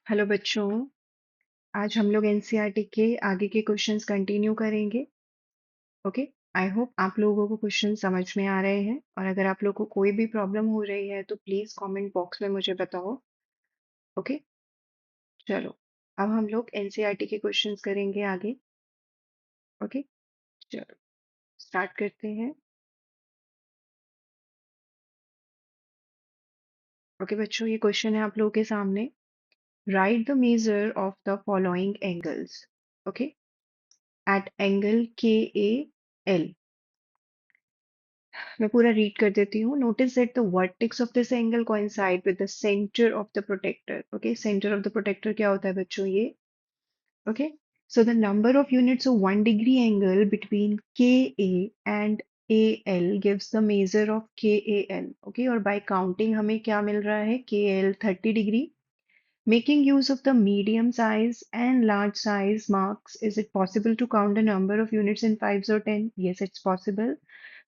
Hello बच्चों। आज हम लोग एनसीईआरटी के आगे के क्वेश्चंस कंटिन्यू करेंगे। ओके। आई होप आप लोगों को क्वेश्चन समझ में आ रहे हैं, और अगर आप लोगों को कोई भी प्रॉब्लम हो रही है तो प्लीज कमेंट बॉक्स में मुझे बताओ। ओके। चलो, अब हम लोग एनसीईआरटी के क्वेश्चंस करेंगे आगे। ओके। चलो, स्टार्ट करते हैं। ओके बच्चों, ये क्वेश्चन है आप लोगों के सामने। Write the measure of the following angles. Okay. At angle K A L. मैं पूरा रीड कर देती हूँ। Notice that the vertex of this angle coincide with the centre of the protractor. Okay, centre of the protractor क्या होता है बच्चों? ये। Okay. So the number of units of 1 degree angle between K A and A L gives the measure of K A L. Okay, और bye counting हमें क्या मिल रहा है? के L 30 degree. Making use of the medium size and large size marks, is it possible to count the number of units in fives or 10? Yes, it's possible.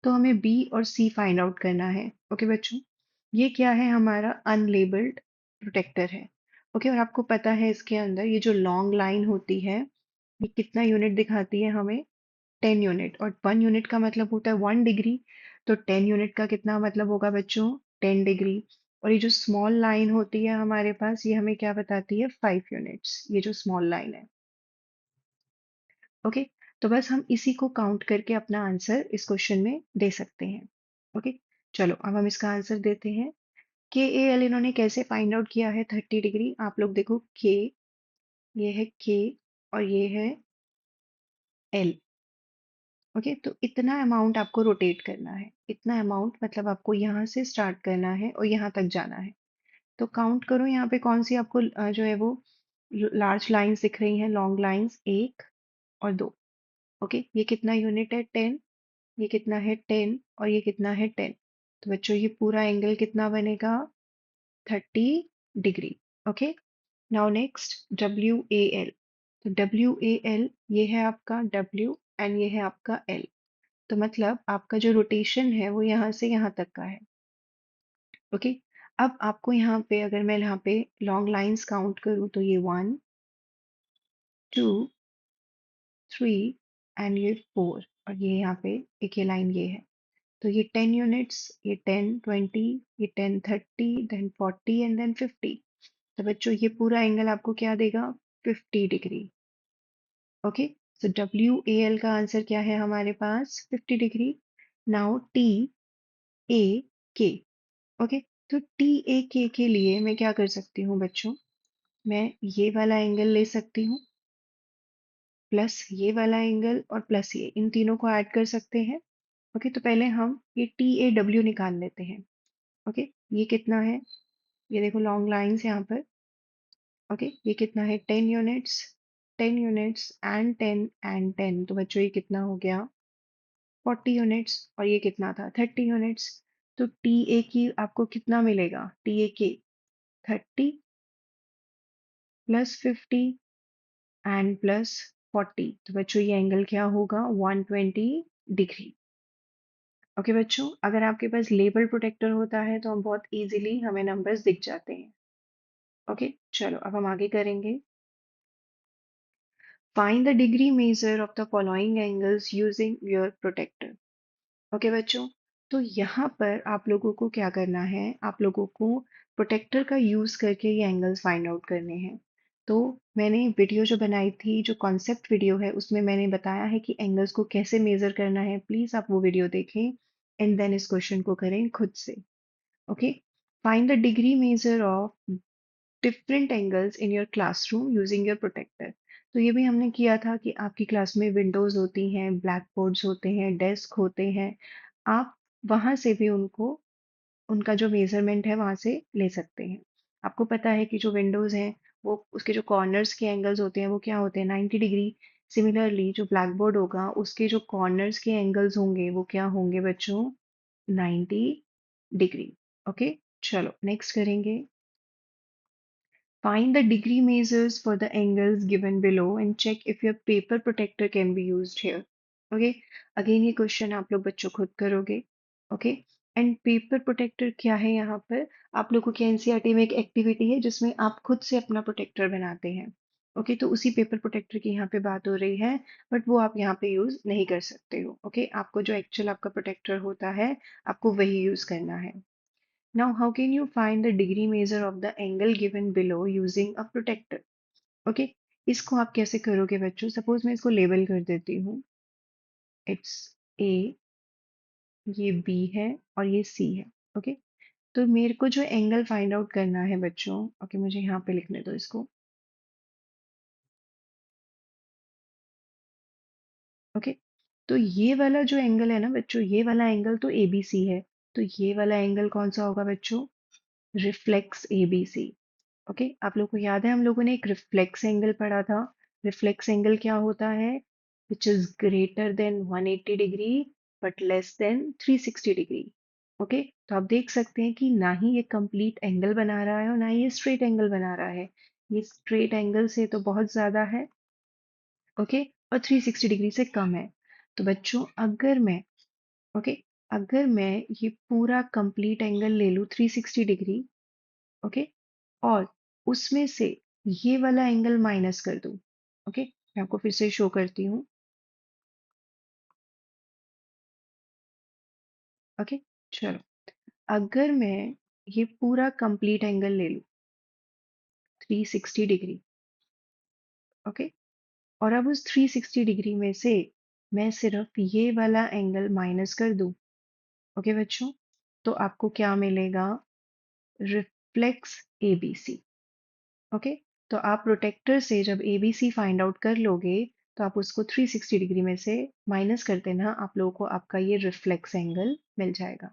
तो हमें B और सी find out करना है। ओके बच्चों, ये क्या है? हमारा अनलेबल्ड प्रोटेक्टर है। ओके, और आपको पता है इसके अंदर ये जो लॉन्ग लाइन होती है, ये कितना यूनिट दिखाती है हमें? 10 यूनिट। और 1 यूनिट का मतलब होता है 1 डिग्री। तो 10 यूनिट का कितना मतलब होगा बच्चों? 10 डिग्री। और ये जो स्मॉल लाइन होती है हमारे पास, ये हमें क्या बताती है? 5 यूनिट्स। ये जो स्मॉल लाइन है। ओके। तो बस हम इसी को काउंट करके अपना आंसर इस क्वेश्चन में दे सकते हैं। ओके। चलो, अब हम इसका आंसर देते हैं। के ए एल इन्होंने कैसे फाइंड आउट किया है 30 डिग्री? आप लोग देखो, के, ये है के, और ये है एल। ओके, तो इतना अमाउंट आपको रोटेट करना है। इतना अमाउंट मतलब आपको यहाँ से स्टार्ट करना है और यहाँ तक जाना है। तो काउंट करो यहाँ पे कौन सी आपको जो है वो लार्ज लाइंस दिख रही हैं, लॉन्ग लाइंस। 1 और 2। ओके, ये कितना यूनिट है? 10। ये कितना है? 10। और ये कितना है? 10। तो बच्चों, ये पूरा एंगल कितना बनेगा? 30 degree. Okay. Now next, W A L. तो डब्ल्यू ए एल, ये है आपका डब्ल्यू एंड ये है आपका एल। तो मतलब आपका जो रोटेशन है वो यहाँ से यहाँ तक का है। ओके। अब आपको यहाँ पे, अगर मैं यहाँ पे लॉन्ग लाइंस काउंट करूँ तो ये 1, 2, 3 एंड ये 4, और ये यहाँ पे एक ये लाइन ये है। तो ये 10 यूनिट्स, ये 10, 20, ये 10, 30, देन 40 एंड देन 50। तो बच्चों, ये पूरा एंगल आपको क्या देगा? 50 degree. Okay. So W A L का आंसर क्या है हमारे पास? 50 डिग्री। नाउ टी ए के। ओके। तो टी ए के लिए मैं क्या कर सकती हूँ बच्चों? मैं ये वाला एंगल ले सकती हूँ, प्लस ये वाला एंगल, और प्लस ये, इन तीनों को ऐड कर सकते हैं। ओके, तो पहले हम ये टी ए डब्ल्यू निकाल लेते हैं। ओके, ये कितना है? ये देखो लॉन्ग लाइंस यहाँ पर। ओके, ये कितना है? 10 यूनिट्स। 10 units and 10 and 10। तो बच्चों, ये कितना हो गया? 40 यूनिट्स। और ये कितना था? 30 यूनिट्स। तो टी ए की आपको कितना मिलेगा? टी ए के 30 प्लस 50 एंड प्लस 40। तो बच्चों, ये एंगल क्या होगा? 120 डिग्री। ओके बच्चों, अगर आपके पास लेबल प्रोटेक्टर होता है तो हम बहुत इजीली हमें नंबर्स दिख जाते हैं। ओके। चलो, अब हम आगे करेंगे। Find the degree measure of the following angles using your protractor. Okay बच्चों, तो यहाँ पर आप लोगों को क्या करना है? आप लोगों को प्रोटेक्टर का यूज करके ये एंगल्स फाइंड आउट करने हैं। तो मैंने वीडियो जो बनाई थी, जो कॉन्सेप्ट वीडियो है, उसमें मैंने बताया है कि एंगल्स को कैसे मेजर करना है। प्लीज आप वो वीडियो देखें एंड देन इस क्वेश्चन को करें खुद से। Okay. Find the degree measure of different angles in your classroom using your protractor. तो ये भी हमने किया था कि आपकी क्लास में विंडोज होती हैं, ब्लैक बोर्ड्स होते हैं, डेस्क होते हैं। आप वहां से भी उनको, उनका जो मेजरमेंट है वहां से ले सकते हैं। आपको पता है कि जो विंडोज हैं, वो उसके जो कॉर्नर्स के एंगल्स होते हैं वो क्या होते हैं? 90 डिग्री। सिमिलरली जो ब्लैक बोर्ड होगा, उसके जो कॉर्नर्स के एंगल्स होंगे वो क्या होंगे बच्चों? 90 डिग्री। ओके। चलो, नेक्स्ट करेंगे। Find the degree measures for the angles given below and check if your paper protector can be used here. Okay. Again ये क्वेश्चन आप लोग बच्चों खुद करोगे। ओके। एंड पेपर प्रोटेक्टर क्या है यहाँ पर? आप लोगों के एनसीईआरटी में एक एक्टिविटी है जिसमें आप खुद से अपना प्रोटेक्टर बनाते हैं। ओके, तो उसी पेपर प्रोटेक्टर की यहाँ पे बात हो रही है, बट वो आप यहाँ पे यूज नहीं कर सकते हो। ओके, आपको जो एक्चुअल आपका प्रोटेक्टर होता है आपको वही यूज करना है। Now how can you find the degree measure of the angle given below using a protractor? Okay, इसको आप कैसे करोगे बच्चों? सपोज मैं इसको लेबल कर देती हूँ, इट्स ए, ये बी है और ये सी है। ओके, तो मेरे को जो एंगल फाइंड आउट करना है बच्चों, ओके मुझे यहाँ पे लिखने दो इसको। ओके, तो ये वाला जो एंगल है ना बच्चों, ये वाला एंगल तो एबीसी है। तो ये वाला एंगल कौन सा होगा बच्चों? Reflex ABC. ओके, आप लोग को याद है हम लोगों ने एक रिफ्लेक्स एंगल पढ़ा था। रिफ्लेक्स एंगल क्या होता है? Which is greater than 180 degree but less than 360 degree. Okay, तो आप देख सकते हैं कि ना ही ये कंप्लीट एंगल बना रहा है और ना ही ये स्ट्रेट एंगल बना रहा है। ये स्ट्रेट एंगल से तो बहुत ज्यादा है। ओके, और 360 डिग्री से कम है। तो बच्चों अगर मैं, ओके, अगर मैं ये पूरा कंप्लीट एंगल ले लूँ 360 डिग्री, ओके, और उसमें से ये वाला एंगल माइनस कर दूं। ओके, मैं आपको फिर से शो करती हूँ। ओके, चलो, अगर मैं ये पूरा कंप्लीट एंगल ले लूं 360 डिग्री, ओके, और अब उस 360 डिग्री में से मैं सिर्फ ये वाला एंगल माइनस कर दूं, ओके बच्चों, तो आपको क्या मिलेगा? Reflex ABC. ओके, तो आप प्रोटेक्टर से जब एबीसी फाइंड आउट कर लोगे तो आप उसको 360 डिग्री में से माइनस कर देना, आप लोगों को आपका ये रिफ्लेक्स एंगल मिल जाएगा।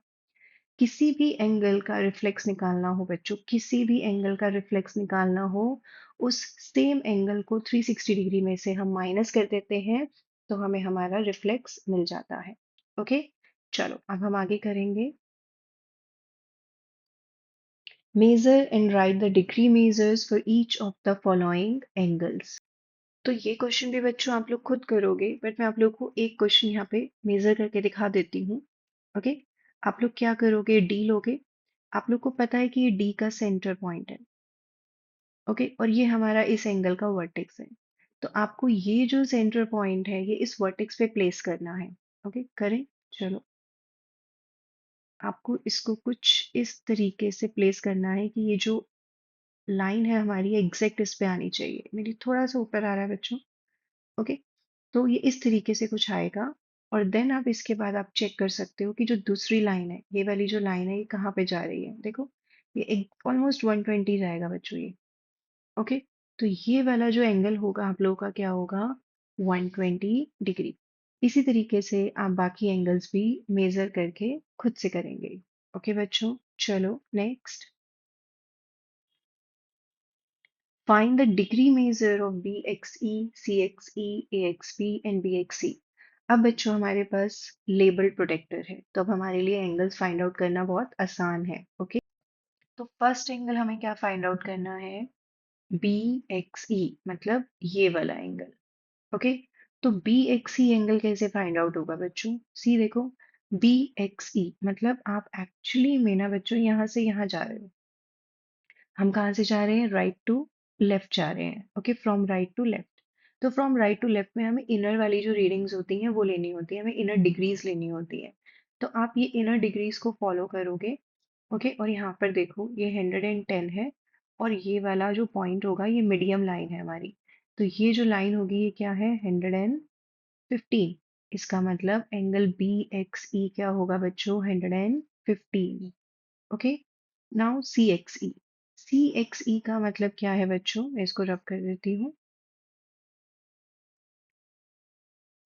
किसी भी एंगल का रिफ्लेक्स निकालना हो बच्चों, किसी भी एंगल का रिफ्लेक्स निकालना हो, उस सेम एंगल को 360 डिग्री में से हम माइनस कर देते हैं तो हमें हमारा रिफ्लेक्स मिल जाता है। ओके, चलो अब हम आगे करेंगे। Measure and write the degree measures for each of the following angles. तो ये क्वेश्चन भी बच्चों आप लोग खुद करोगे, बट मैं आप लोग को एक क्वेश्चन यहाँ पे मेजर करके दिखा देती हूँ। ओके, आप लोग क्या करोगे? डी लोगे। आप लोग को पता है कि ये डी का सेंटर पॉइंट है। ओके, और ये हमारा इस एंगल का वर्टेक्स है। तो आपको ये जो सेंटर पॉइंट है ये इस वर्टेक्स पे प्लेस करना है। ओके, करें? चलो, आपको इसको कुछ इस तरीके से प्लेस करना है कि ये जो लाइन है हमारी एग्जैक्ट इस पे आनी चाहिए। मेरी थोड़ा सा ऊपर आ रहा है बच्चों। ओके, तो ये इस तरीके से कुछ आएगा। और देन आप इसके बाद आप चेक कर सकते हो कि जो दूसरी लाइन है, ये वाली जो लाइन है ये कहाँ पे जा रही है। देखो, ये एक ऑलमोस्ट 120 जाएगा बच्चों ये। ओके, तो ये वाला जो एंगल होगा आप लोगों का क्या होगा? 120 डिग्री। इसी तरीके से आप बाकी एंगल्स भी मेजर करके खुद से करेंगे। ओके बच्चों, चलो next. Find the degree measure of BXE, CXE, AXB and BXC. अब बच्चों हमारे पास लेबल प्रोटेक्टर है, तो अब हमारे लिए एंगल्स फाइंड आउट करना बहुत आसान है। ओके, तो फर्स्ट एंगल हमें क्या फाइंड आउट करना है? BXE, मतलब ये वाला एंगल। ओके, तो BXE एंगल कैसे फाइंड आउट होगा बच्चों? सी देखो, BXE मतलब आप एक्चुअली में ना बच्चों यहाँ से यहाँ जा रहे हो। हम कहाँ से जा रहे हैं? राइट टू लेफ्ट जा रहे हैं। Okay, from right to left. तो फ्रॉम राइट टू लेफ्ट में हमें इनर वाली जो रीडिंग्स होती हैं वो लेनी होती है, हमें इनर डिग्रीज लेनी होती है। तो आप ये इनर डिग्रीज को फॉलो करोगे। ओके, और यहाँ पर देखो ये 110 है और ये वाला जो पॉइंट होगा ये मीडियम लाइन है हमारी। तो ये जो लाइन होगी ये क्या है? 115। इसका मतलब एंगल बी एक्स ई क्या होगा बच्चों? 115। ओके, नाउ सी एक्स ई। सी एक्स ई का मतलब क्या है बच्चों? मैं इसको रब कर देती हूँ।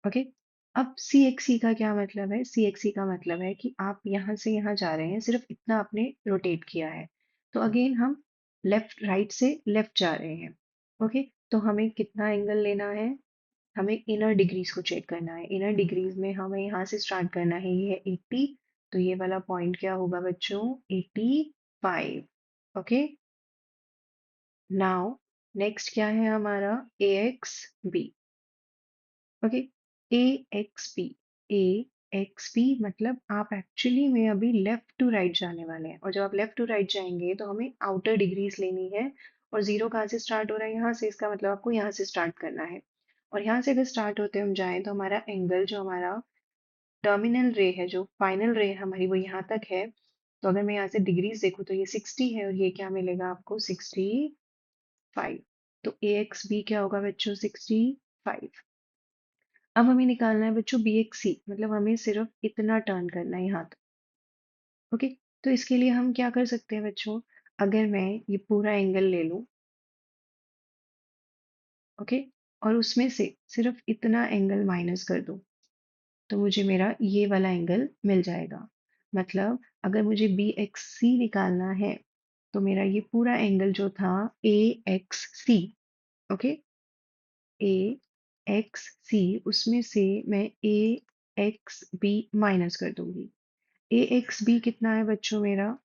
ओके, अब सी एक्स ई का क्या मतलब है? सी एक्स ई का मतलब है कि आप यहाँ से यहाँ जा रहे हैं, सिर्फ इतना आपने रोटेट किया है। तो अगेन हम लेफ्ट, राइट से लेफ्ट जा रहे हैं। ओके, तो हमें कितना एंगल लेना है? हमें इनर डिग्रीज को चेक करना है। इनर डिग्रीज में हमें यहाँ से स्टार्ट करना है, ये है 80। तो ये वाला पॉइंट क्या होगा बच्चों? 85। ओके, नाउ नेक्स्ट क्या है हमारा? ए एक्स बी। ओके, ए एक्स बी। ए एक्स बी मतलब आप एक्चुअली में अभी लेफ्ट टू राइट जाने वाले हैं, और जब आप लेफ्ट टू राइट जाएंगे तो हमें आउटर डिग्रीज लेनी है। और जीरो कहाँ से स्टार्ट हो रहा है? यहाँ से। इसका मतलब आपको यहाँ से स्टार्ट करना है। और यहाँ से अगर स्टार्ट होते हम जाएं तो हमारा एंगल, जो हमारा टर्मिनल रे है, जो फाइनल रे है हमारी, वो यहाँ तक है। तो अगर मैं यहाँ से डिग्रीज देखूँ तो ये 60 है, और ये क्या मिलेगा आपको? 65। तो ए एक्स बी क्या होगा बच्चों? 65। अब हमें निकालना है बच्चों बी एक्स सी, मतलब हमें सिर्फ इतना टर्न करना है यहाँ तक। ओके। तो इसके लिए हम क्या कर सकते हैं बच्चों? अगर मैं ये पूरा एंगल ले लूँ, ओके, और उसमें से सिर्फ इतना एंगल माइनस कर दूँ, तो मुझे मेरा ये वाला एंगल मिल जाएगा। मतलब अगर मुझे बी एक्स सी निकालना है, तो मेरा ये पूरा एंगल जो था ए एक्स सी, ओके, ए एक्स सी, उसमें से मैं ए एक्स बी माइनस कर दूंगी। ए एक्स बी कितना है बच्चों मेरा?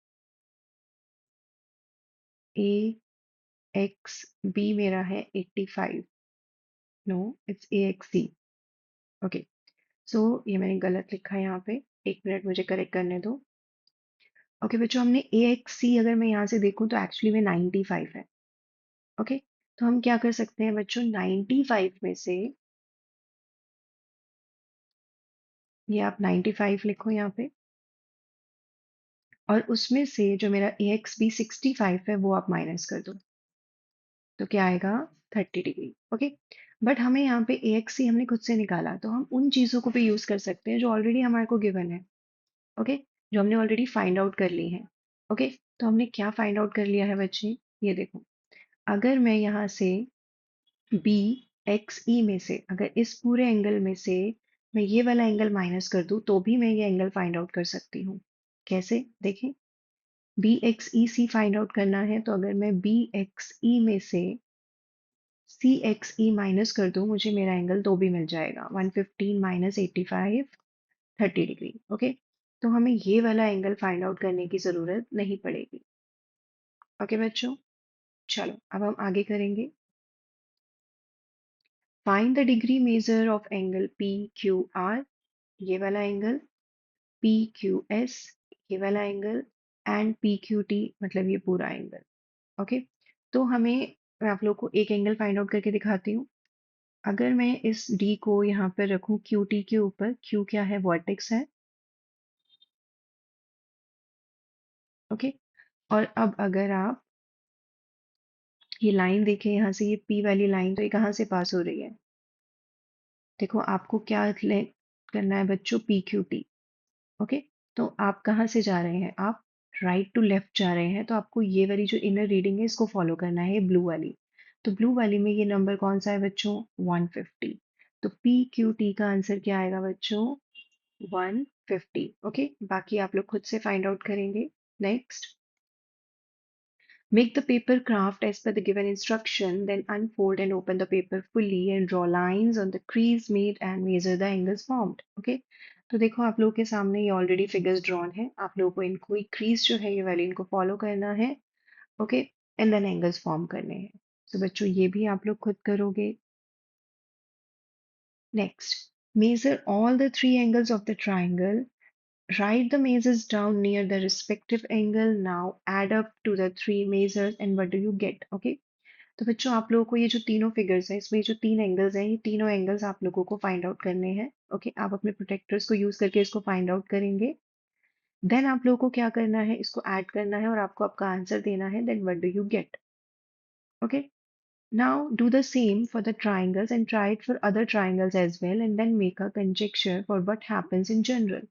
ए एक्स बी मेरा है 85। No, it's A X C. Okay. So ये मैंने गलत लिखा है यहाँ पे, एक मिनट मुझे करेक्ट करने दो। ओके बच्चों, हमने ए एक्स सी अगर मैं यहाँ से देखूँ तो एक्चुअली में 95 है। ओके। तो हम क्या कर सकते हैं बच्चों? 95 में से, ये आप 95 लिखो यहाँ पे, और उसमें से जो मेरा ए एक्स बी 65 है वो आप माइनस कर दो। तो क्या आएगा? 30 डिग्री। ओके। बट हमें यहाँ पे ए एक्स सी हमने खुद से निकाला, तो हम उन चीज़ों को भी यूज़ कर सकते हैं जो ऑलरेडी हमारे को गिवन है। ओके। जो हमने ऑलरेडी फाइंड आउट कर ली है। ओके। तो हमने क्या फाइंड आउट कर लिया है बच्चे? ये देखो, अगर मैं यहाँ से बी एक्स ई में से, अगर इस पूरे एंगल में से मैं ये वाला एंगल माइनस कर दूं, तो भी मैं ये एंगल फाइंड आउट कर सकती हूँ। कैसे? देखें, बी एक्स ई सी फाइंड आउट करना है, तो अगर मैं बी एक्स ई में से सी एक्स ई माइनस कर दूं, मुझे मेरा एंगल तो भी मिल जाएगा। 115 माइनस 85, 30 डिग्री। ओके। तो हमें ये वाला एंगल फाइंड आउट करने की जरूरत नहीं पड़ेगी। ओके बच्चों, चलो अब हम आगे करेंगे। Find the degree measure of angle P Q R, ये वाला एंगल, पी क्यू एस, ये वाला angle, and P Q T, मतलब ये पूरा एंगल। ओके। तो हमें, मैं आप लोग को एक एंगल फाइंड आउट करके दिखाती हूँ। अगर मैं इस डी को यहाँ पर रखूँ क्यू टी के ऊपर, क्यू क्या है? वर्टेक्स है। ओके। और अब अगर आप ये लाइन देखें, यहाँ से ये पी वाली लाइन, तो ये कहाँ से पास हो रही है? देखो, आपको क्या करना है बच्चों? P Q T. ओके। तो आप कहाँ से जा रहे हैं? आप राइट टू लेफ्ट जा रहे हैं, तो आपको ये वाली जो इनर रीडिंग है इसको फॉलो करना है, ब्लू वाली। तो ब्लू वाली में ये नंबर कौन सा है बच्चों? 150। तो पी क्यू टी का आंसर क्या आएगा बच्चों? 150। ओके। बाकी आप लोग खुद से फाइंड आउट करेंगे। Next, make the paper craft as per the given instruction, then unfold and open the paper fully and draw lines on the crease made and measure the angles formed. Okay? तो देखो, आप लोगों के सामने ये already figures drawn है। आप लोगों को इनको एक क्रीज जो है ये वाली इनको फॉलो करना है। Okay. And then angles form करने हैं। तो बच्चों ये भी आप लोग खुद करोगे। Next, measure all the three angles of the triangle. Write the measures down near the respective angle. Now add up to the three measures and what do you get? Okay. तो बच्चों, आप लोगों को ये जो तीनों फिगर्स हैं, इसमें जो तीन एंगल्स हैं, ये तीनों एंगल्स आप लोगों को फाइंड आउट करने हैं। ओके। आप अपने प्रोटेक्टर्स को यूज करके इसको फाइंड आउट करेंगे। देन आप लोगों को क्या करना है? इसको ऐड करना है और आपको आपका आंसर देना है। Then what do you get? Okay. Now do the same for the triangles and try it for other triangles as well, and then make a conjecture for what happens in general,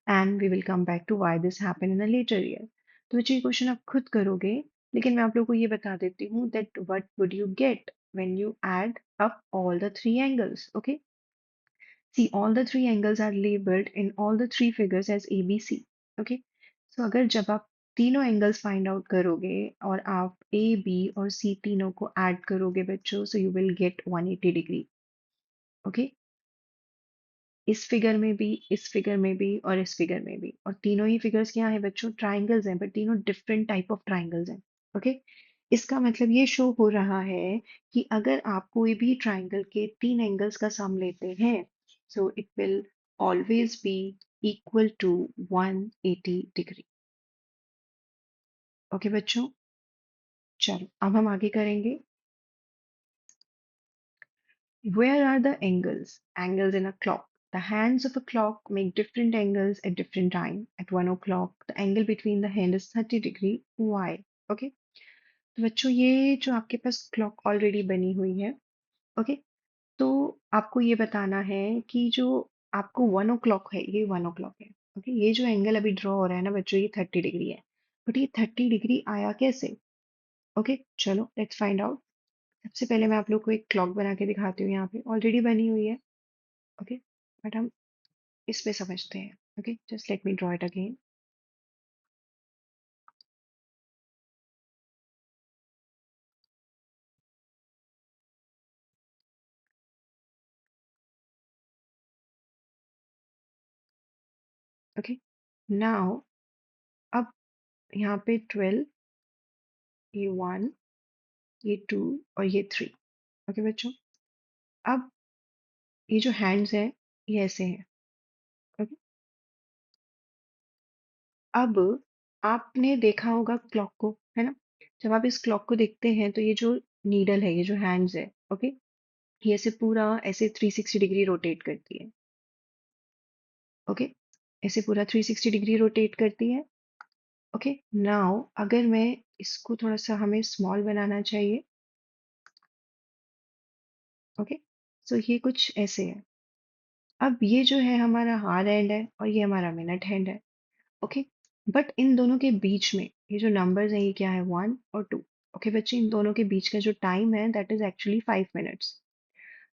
and we will come back to why this happened in a later year. तो बच्चों, ये question आप खुद करोगे, लेकिन मैं आप लोगों को ये बता देती हूँ that what would you get when you add up all the three angles. Okay. See, all the three angles are labeled in all the three figures as ABC. Okay. So अगर जब आप तीनों एंगल्स फाइंड आउट करोगे और आप A B और सी तीनों को ऐड करोगे बच्चों, so you will get 180 degree. Okay. इस फिगर में भी, इस फिगर में भी, और इस फिगर में भी, और तीनों ही फिगर्स क्या है बच्चों? ट्राइंगल्स हैं, बट तीनों डिफरेंट टाइप ऑफ ट्राइंगल्स हैं। ओके। इसका मतलब ये शो हो रहा है कि अगर आप कोई भी ट्राइंगल के तीन एंगल्स का सम लेते हैं, so it will always be equal to 180 degree. Okay बच्चों, चलो अब हम आगे करेंगे. Where are the angles? Angles in a clock. The hands of a clock make different angles at different time. At 1 o'clock, the angle between the hand is 30 degree. Why? Okay. तो बच्चों ये जो आपके पास क्लॉक ऑलरेडी बनी हुई है, okay, तो आपको ये बताना है कि जो आपको 1 o'clock है, ये 1 o'clock है, ओके, ये जो एंगल अभी ड्रॉ हो रहा है ना बच्चों, ये 30 डिग्री है. बट ये 30 डिग्री आया कैसे? ओके, चलो लेट्स फाइंड आउट. सबसे पहले मैं आप लोग को एक क्लॉक बना के दिखाती हूँ, यहाँ पे ऑलरेडी बनी हुई है. ओके, बट हम इस पे समझते हैं. Okay, just let me draw it again. Okay, now अब यहाँ पे 12, ये 1, ये 2 और ये 3. ओके बच्चों, अब ये जो हैंड्स हैं ये ऐसे हैं. ओके, अब आपने देखा होगा क्लॉक को, है ना? जब आप इस क्लॉक को देखते हैं तो ये जो नीडल है, ये जो हैंड्स है, ओके, ये ऐसे पूरा ऐसे 360 डिग्री रोटेट करती है. ओके, ऐसे पूरा 360 डिग्री रोटेट करती है. ओके, नाउ अगर मैं इसको थोड़ा सा हमें स्मॉल बनाना चाहिए. ओके, सो ये कुछ ऐसे है. अब ये जो है हमारा हार हैंड है और ये हमारा मिनट हैंड है. ओके, बट इन दोनों के बीच में ये जो नंबर्स हैं ये क्या है, 1 और 2. ओके बच्चे, इन दोनों के बीच का जो टाइम है that is actually 5 minutes.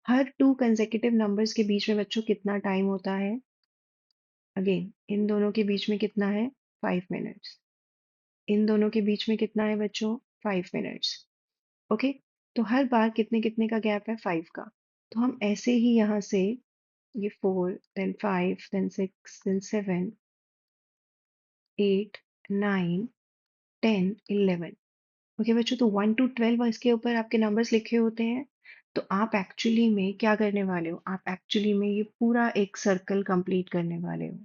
Her 2 consecutive numbers के बीच में बच्चों कितना टाइम होता है? अगेन, इन दोनों के बीच में कितना है? 5 मिनट्स. इन दोनों के बीच में कितना है बच्चों? 5 मिनट्स. ओके, तो हर बार कितने कितने का गैप है? 5 का. तो हम ऐसे ही यहाँ से ये 4, देन 5, देन 6, देन 7, 8, 9, 10, 11. ओके बच्चों, तो 1 to 12 इसके ऊपर आपके नंबर्स लिखे होते हैं. तो आप एक्चुअली में क्या करने वाले हो? आप एक्चुअली में ये पूरा एक सर्कल कंप्लीट करने वाले हो.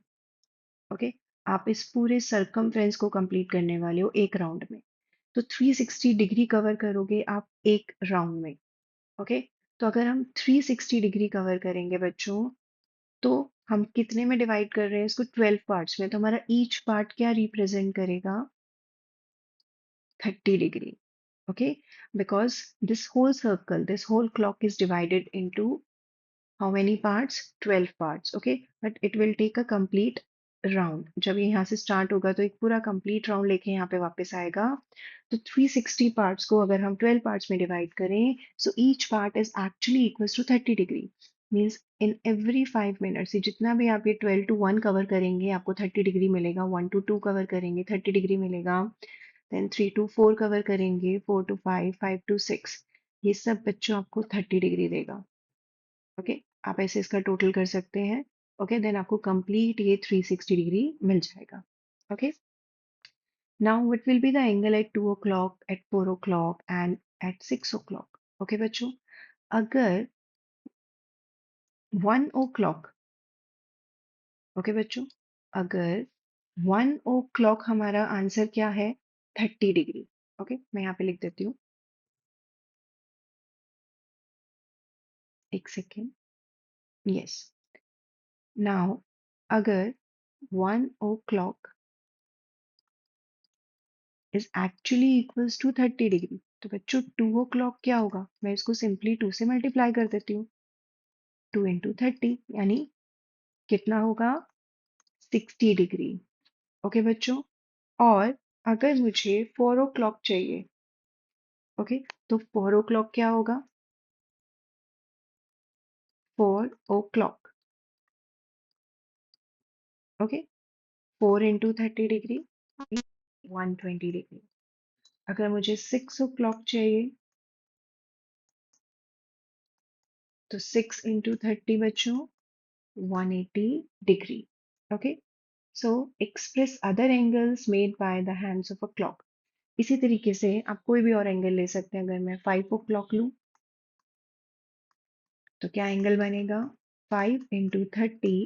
ओके, आप इस पूरे सरकमफ्रेंस को कंप्लीट करने वाले हो एक राउंड में. तो 360 डिग्री कवर करोगे आप एक राउंड में. ओके, तो अगर हम 360 डिग्री कवर करेंगे बच्चों, तो हम कितने में डिवाइड कर रहे हैं इसको? 12 पार्ट्स में. तो हमारा ईच पार्ट क्या रिप्रेजेंट करेगा? 30 degree. Okay, because this whole circle, this whole clock is divided into how many parts? 12 parts. Okay, but it will take a complete round. जब ये यहाँ से start होगा तो एक पूरा complete round लेके यहाँ पे वापस आएगा. तो 360 parts को अगर हम 12 parts में divide करें, so each part is actually equals to 30 degree. Means in every 5 minutes, ये जितना भी आप ये 12 to 1 cover करेंगे आपको 30 degree मिलेगा. 1 to 2 cover करेंगे 30 degree मिलेगा. देन 3 to 4 कवर करेंगे, 4 to 5, 5 to 6. ये सब बच्चों आपको 30 डिग्री देगा. ओके, आप ऐसे इसका टोटल कर सकते हैं. ओके, देन आपको कंप्लीट ये 360 डिग्री मिल जाएगा. Okay, now what will be the angle at 2 o'clock, at 4 o'clock and at 6 o'clock? Okay बच्चों, अगर 1 o'clock, ओके बच्चों, अगर 1 o'clock हमारा आंसर क्या है? 30 डिग्री. ओके, मैं यहाँ पे लिख देती हूँ, एक सेकेंड. यस, नाउ अगर 1 o'clock is actually equals to 30 degree, तो बच्चों 2 o'clock क्या होगा? मैं इसको सिंपली 2 से मल्टीप्लाई कर देती हूँ. 2 into 30 यानी कितना होगा? 60 डिग्री. ओके बच्चों, और अगर मुझे 4 o'clock चाहिए, ओके, तो 4 o'clock क्या होगा? 4 o'clock. Okay, 4 into 30 degree 120 degree. अगर मुझे 6 o'clock चाहिए, तो 6 into 30 बच्चों 180 degree. Okay, so express other angles made by the hands of a clock. इसी तरीके से आप कोई भी और एंगल ले सकते हैं. अगर मैं 5 o'clock लूं तो क्या एंगल बनेगा? 5 into 30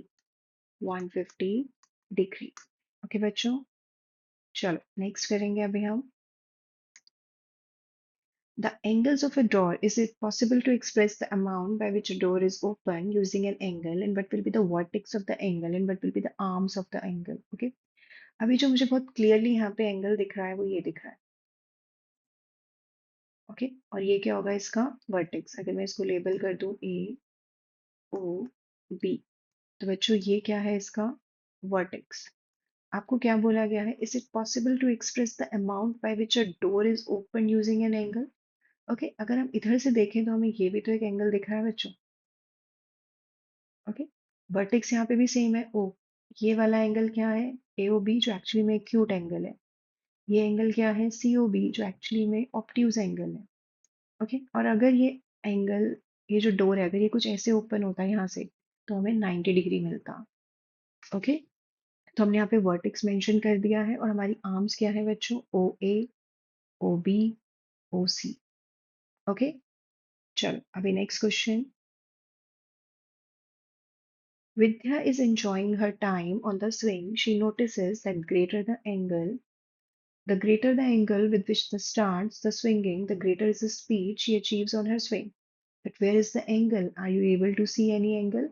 150 डिग्री। ओके बच्चों, चलो नेक्स्ट करेंगे अभी हम। The angles of a door. Is it possible to express the amount by which a door is open using an angle, and what will be the vertex of the angle and what will be the arms of the angle? Okay. अभी जो मुझे बहुत clearly यहाँ पे angle दिख रहा है वो ये दिख रहा है। ओके, और ये क्या होगा इसका वर्टेक्स। अगर मैं इसको लेबल कर दूं AOB, तो बच्चों ये क्या है इसका वर्टेक्स। आपको क्या बोला गया है, is it possible to express the amount by which a door is open using an angle. Okay, अगर हम इधर से देखें तो हमें ये भी तो एक एंगल दिख रहा है बच्चों। ओके, वर्टेक्स यहाँ पे भी सेम है ओ। ये वाला एंगल क्या है AOB, जो एक्चुअली में एक्यूट एंगल है। ये एंगल क्या है COB, जो एक्चुअली में ऑब्ट्यूज एंगल है। ओके, और अगर ये एंगल, ये जो डोर है, अगर ये कुछ ऐसे ओपन होता है यहाँ से, तो हमें 90 डिग्री मिलता। ओके, तो हमने यहाँ पे वर्टेक्स मेंशन कर दिया है, और हमारी आर्म्स क्या है बच्चों, OA, OB, OC। ओके, चलो अभी next question. Vidya is enjoying her time on the swing. She notices that the greater the angle with which the starts the swinging, the greater is the speed she achieves on her swing. But where is the angle? Are you able to see any angle?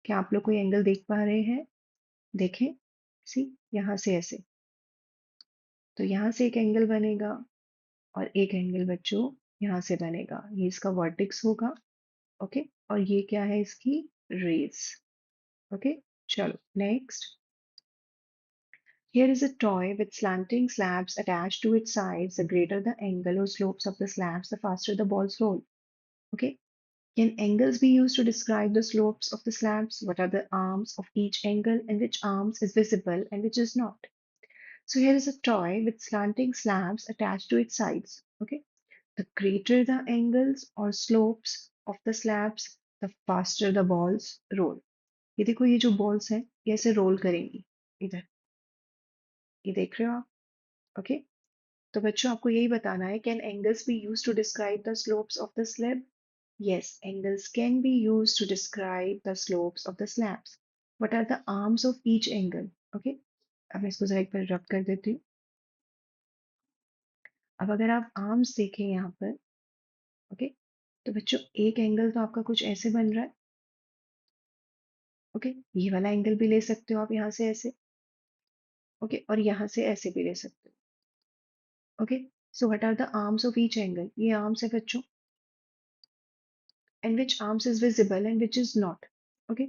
क्या आप लोग कोई angle देख पा रहे हैं? देखें, सी यहाँ से ऐसे, तो यहाँ से एक एंगल बनेगा और एक एंगल बच्चों यहाँ से बनेगा। ये इसका वर्टेक्स होगा। ओके, और ये क्या है इसकी रेस। ओके, चलो next. Here is a toy with slanting slabs attached to its sides. The greater the angle or slopes of the slabs, the faster the balls roll. Okay. Can angles be used to describe the slopes of the slabs? What are the arms of each angle and which arms is visible and which is not? So here is a toy with slanting slabs attached to its sides. Okay. The greater the angles or slopes of the slabs, the faster the balls roll. ये देखो, ये जो balls हैं ये ऐसे roll करेंगी इधर, ये देख रहे हो आप। ओके, तो बच्चों आपको यही बताना है, can angles be use to describe the slopes of the slab. Yes, angles can be use to describe the slopes of the slabs. What are the arms of each angle. Okay, अब मैं इसको जरा एक बार रब कर देती हूँ। अब अगर आप आर्म्स देखें यहाँ पर, ओके, तो बच्चों एक एंगल तो आपका कुछ ऐसे बन रहा है। ओके, ये वाला एंगल भी ले सकते हो आप यहाँ से ऐसे। ओके, और यहाँ से ऐसे भी ले सकते हो। Okay, so what are the arms of each angle. ये आर्म्स है बच्चों, and which arms is visible and which is not. Okay,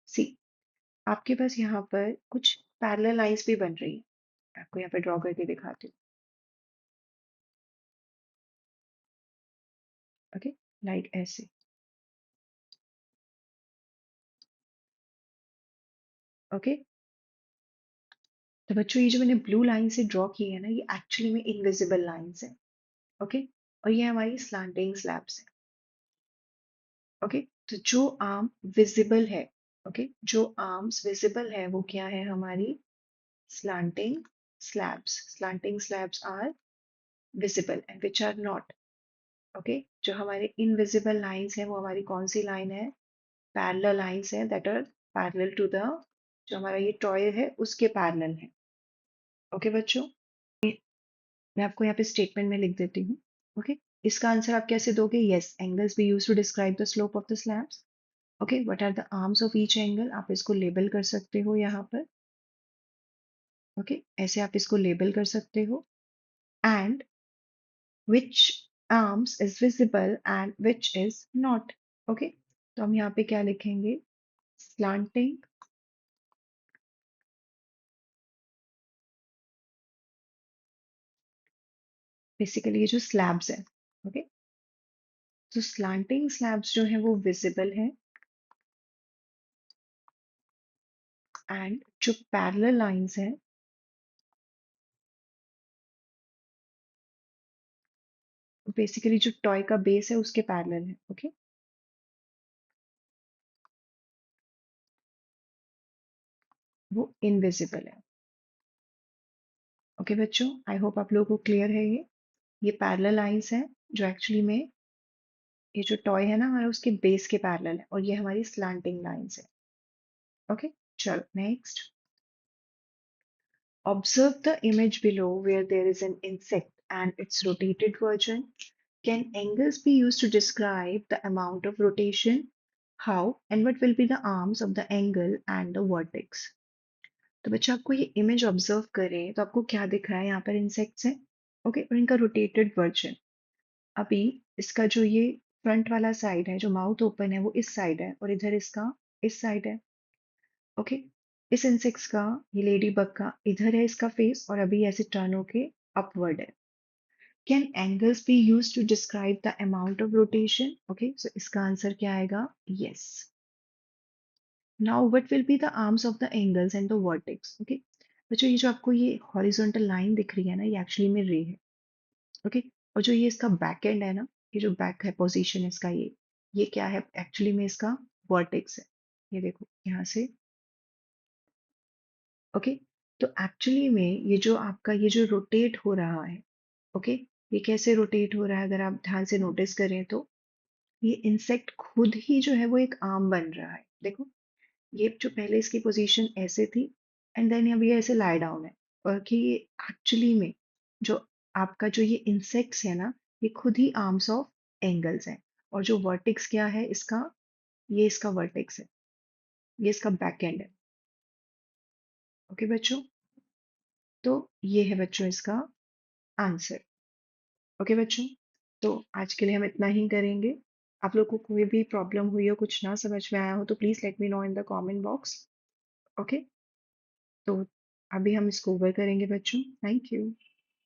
see, आपके पास यहाँ पर कुछ पैरेलल लाइंस भी बन रही है। आपको यहाँ पे ड्रॉ करके दिखाती हूँ। ओके, लाइक ऐसे। ओके, तो बच्चों ये जो मैंने ब्लू लाइन से ड्रॉ की है ना, ये एक्चुअली में इनविजिबल लाइंस है। ओके, और ये हमारी स्लैंटिंग स्लैब्स है। ओके, तो जो आर्म विजिबल है, ओके, जो आर्म्स विजिबल है वो क्या है हमारी slanting slabs. Slanting slabs are visible and which are not. Okay, जो हमारे इनविजिबल लाइंस है वो हमारी कौन सी लाइन है, पैरेलल लाइंस है that are parallel to the, जो हमारा ये टॉय है उसके पैरेलल है। ओके बच्चों, मैं आपको यहाँ पे स्टेटमेंट में लिख देती हूँ। ओके, इसका आंसर आप कैसे दोगे, yes, angles be use to describe the slope of the slabs. Okay, what are the arms of each angle, आप इसको लेबल कर सकते हो यहाँ पर। ओके, ऐसे आप इसको लेबल कर सकते हो। And which arms is visible and which is not. Okay, तो हम यहाँ पे क्या लिखेंगे, slanting बेसिकली ये जो स्लैब्स है। ओके, तो स्लैंटिंग स्लैब्स जो है वो विजिबल है, एंड जो पैरेलल लाइंस है बेसिकली जो टॉय का बेस है उसके पैरेलल है। ओके, वो इनविजिबल है। ओके बच्चों, आई होप आप लोगों को क्लियर है ये पैरेलल लाइंस है जो एक्चुअली में ये जो टॉय है ना हमारा उसके बेस के पैरेलल है, और ये हमारी स्लैंटिंग लाइंस है। ओके, चलो next. Observe the image below where there is an insect and its rotated version. Can angles be used to describe the amount of rotation? How and what will be the arms of the angle and the vertex? तो बच्चा आपको ये image observe करें तो आपको क्या दिख रहा है यहाँ पर इंसेक्ट्स हैं. ओके, और इनका रोटेटेड वर्जन. अभी इसका जो ये फ्रंट वाला साइड है, जो माउथ ओपन है, वो इस साइड है और इधर इसका इस साइड है. ओके, इस इंसेक्ट्स का, ये लेडी बग का इधर है इसका फेस और अभी ऐसे टर्न होके अपवर्ड है. Can angles be use to describe the amount of rotation? Okay, so इसका आंसर क्या आएगा? Yes. Now what will be the arms of the angles and the vertex? Okay बच्चों, ये जो आपको ये हॉरिजॉन्टल लाइन दिख रही है ना, ये एक्चुअली में रे है. ओके, और जो ये इसका बैक एंड है ना, ये जो बैक है पोजीशन इसका, ये क्या है एक्चुअली में? इसका वर्टेक्स है. ये देखो यहाँ से. ओके, तो एक्चुअली में ये जो आपका ये जो रोटेट हो रहा है, ओके, ये कैसे रोटेट हो रहा है अगर आप ध्यान से नोटिस करें तो ये इंसेक्ट खुद ही जो है वो एक आर्म बन रहा है. देखो, ये जो पहले इसकी पोजीशन ऐसे थी एंड देन अब ये ऐसे लाई डाउन है, और कि ये एक्चुअली में जो आपका जो ये इंसेक्ट्स है ना, ये खुद ही आर्म्स ऑफ एंगल्स हैं. और जो वर्टेक्स क्या है इसका? ये इसका वर्टेक्स है, ये इसका बैक एंड है. ओके बच्चों, तो ये है बच्चों इसका आंसर. ओके बच्चों, तो आज के लिए हम इतना ही करेंगे. आप लोग को कोई भी प्रॉब्लम हुई हो, कुछ ना समझ में आया हो, तो please let me know in the comment box. Okay, तो अभी हम इसको ओवर करेंगे बच्चों. Thank you.